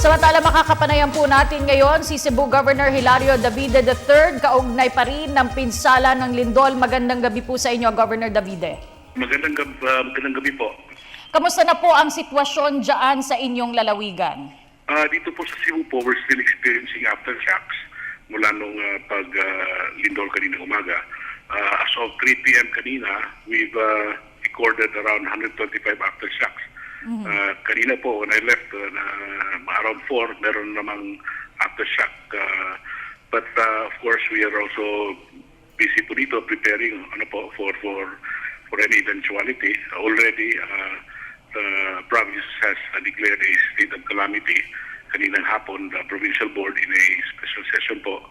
Samantala, makakapanayan po natin ngayon si Cebu Governor Hilario Davide III, kaugnay pa rin ng pinsala ng lindol. Magandang gabi po sa inyo, Governor Davide. Magandang gabi po. Kamusta na po ang sitwasyon dyan sa inyong lalawigan? Dito po sa Cebu po, we're still experiencing aftershocks mula nung lindol kanina umaga. As of 3 p.m. kanina, we've recorded around 125 aftershocks. Kanina po, when I left, around 4, meron namang aftershock. But of course, we are also busy po dito preparing for any eventuality. Already, the province has declared a state of calamity. Kaninang hapon, the provincial board in a special session po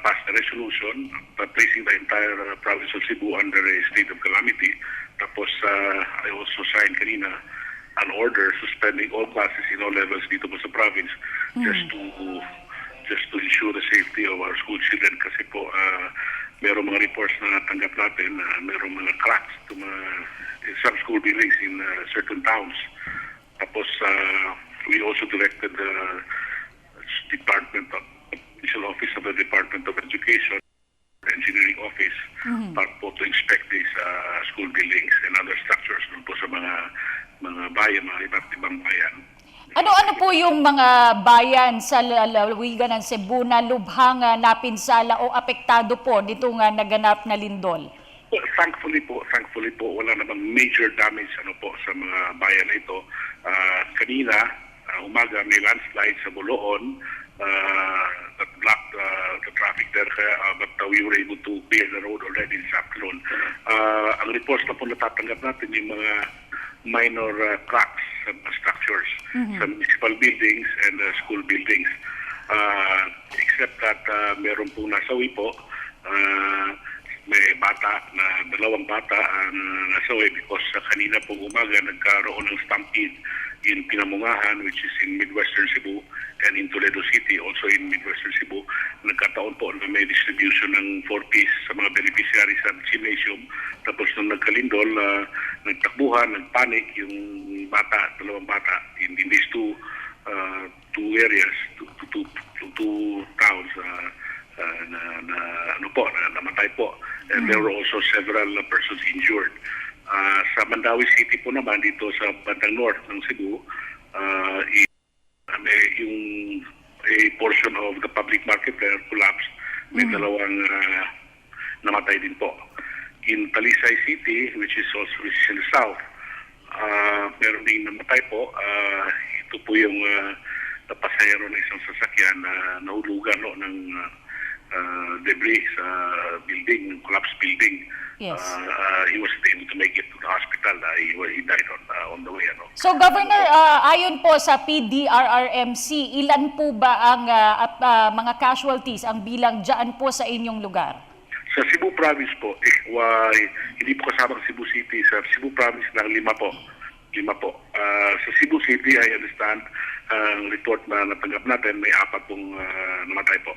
passed a resolution placing the entire province of Cebu under a state of calamity. Tapos, I also signed kanina an order suspending all classes in all levels dito po sa province just to ensure the safety of our school children kasi po merong mga reports na natanggap natin na merong mga cracks to in some school buildings in certain towns. Tapos we also directed the Official Office of the Department of Education, Engineering Office, para po to inspect these school buildings and other structures dun po sa mga bayan, mga iba't ibang bayan. Ano po yung mga bayan sa lalawigan ng Cebu na lubhang napinsala o apektado po nito nga naganap na lindol? Thankfully po, wala namang major damage po sa mga bayan na ito. Kanina, umaga, may landslide sa Boloon that blocked the traffic there, but we were able to clear the road already this afternoon. Ang reports na po natatanggap natin yung mga minor cracks sa structures sa municipal buildings and school buildings. Except that meron pong nasawi po, may dalawang bata ang nasawi because kanina pong umaga nagkaroon ng stampede in Pinamungahan, which is in Midwestern Cebu, and in Toledo City, also in Midwestern Cebu. Nagkataon po na may distribution ng 4Ps sa mga beneficiaries sa gymnasium. Tapos nung nagkalindol, nagtakbuhan, nagpanik yung dalawang bata in these two areas, two towns na namatay po. And there were also several persons injured. Sa Mandawi City po naman, dito sa bandang north ng Cebu, yung a portion of the public market there collapsed. May dalawang namatay din po. In Talisay City, which is in the south, meron din namatay po. Ito po yung pasahero ng isang sasakyan na nahulugan ng debris sa building, collapsed building. Yes. He wasn't able to make it to the hospital. He died on the way. So, Governor, ayon po sa PDRRMC, ilan po ba ang mga casualties, ang bilang dyan po sa inyong lugar? Sa Cebu Province po, hindi po kasama Cebu City. Sa Cebu Province lang 5 po. Sa Cebu City, I understand, ang report na natanggap natin, may 4 pong namatay po.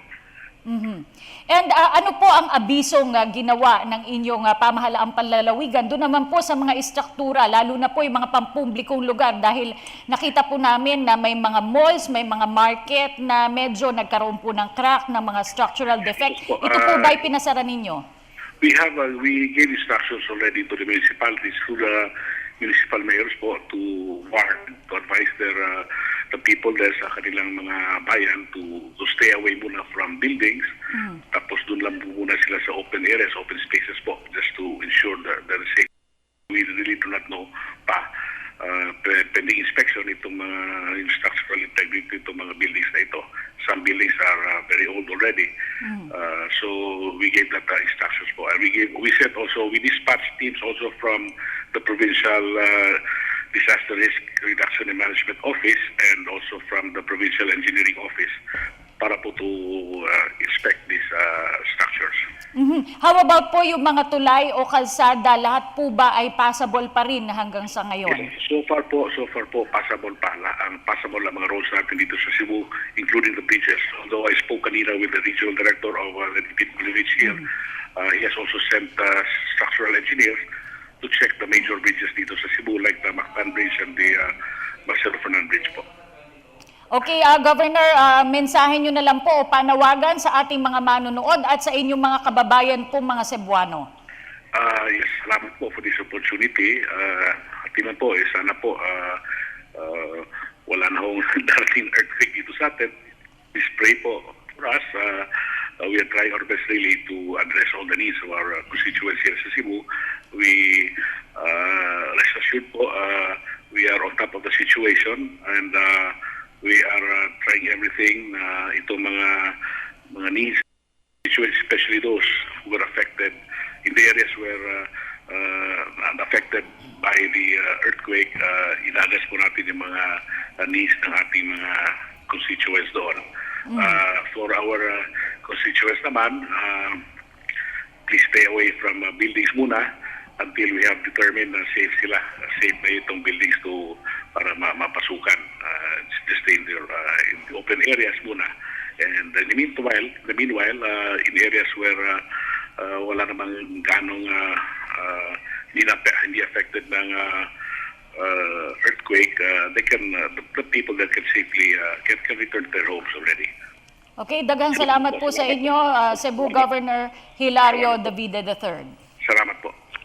And ano po ang abisong ginawa ng inyong pamahalaang panlalawigan? Doon naman po sa mga istruktura, lalo na po yung mga pampublikong lugar dahil nakita po namin na may mga malls, may mga market na medyo nagkaroon po ng crack, ng mga structural defect. Ito po ba'y pinasara ninyo? We gave instructions already to the municipalities, to the municipal mayors po, to warn, to advise the people there sa kanilang mga bayan to stay away muna from buildings. Tapos doon lang po muna sila sa open areas, open spaces po, just to ensure that they're safe. We really do not know pa. Pending inspection itong mga structural integrity itong mga buildings na ito. Some buildings are very old already. So we gave that instructions po. And we dispatched teams also from the provincial Disaster Risk Reduction and Management Office and also from the Provincial Engineering Office para po to inspect these structures. How about po yung mga tulay o kalsada? Lahat po ba ay passable pa rin hanggang sa ngayon? Yes, so far po passable pa. Ang passable ang mga roads natin dito sa Cebu, including the bridges. Although I spoke kanina with the regional director of the DPWH here, he has also sent structural engineers to check the major bridges dito sa Cebu like the Mactan Bridge and the Marcelo Fernan Bridge po. Okay, Governor, mensahe nyo na lang po o panawagan sa ating mga manunood at sa inyong mga kababayan po mga Cebuano. Yes, salamat po for this opportunity. Tingnan po, sana po wala na hong darating earthquake dito sa atin. Please pray po for us. We are trying our best really to address all the needs of our constituents here sa Cebu. We, rest assured po, we are on top of the situation and we are trying everything na itong mga needs, especially those who were affected in the areas where affected by the earthquake, inaddress po natin yung mga needs ng ating mga constituents doon. For our constituents naman, please stay away from buildings muna until we have determined na safe sila. Safe na itong buildings para mapasukan. Just stay in the open areas muna. And in the meanwhile, in areas where wala namang ganong hindi affected ng earthquake, the people that can safely can return to their homes already. Okay, daghang salamat po sa inyo, Cebu Governor Hilario Davide III.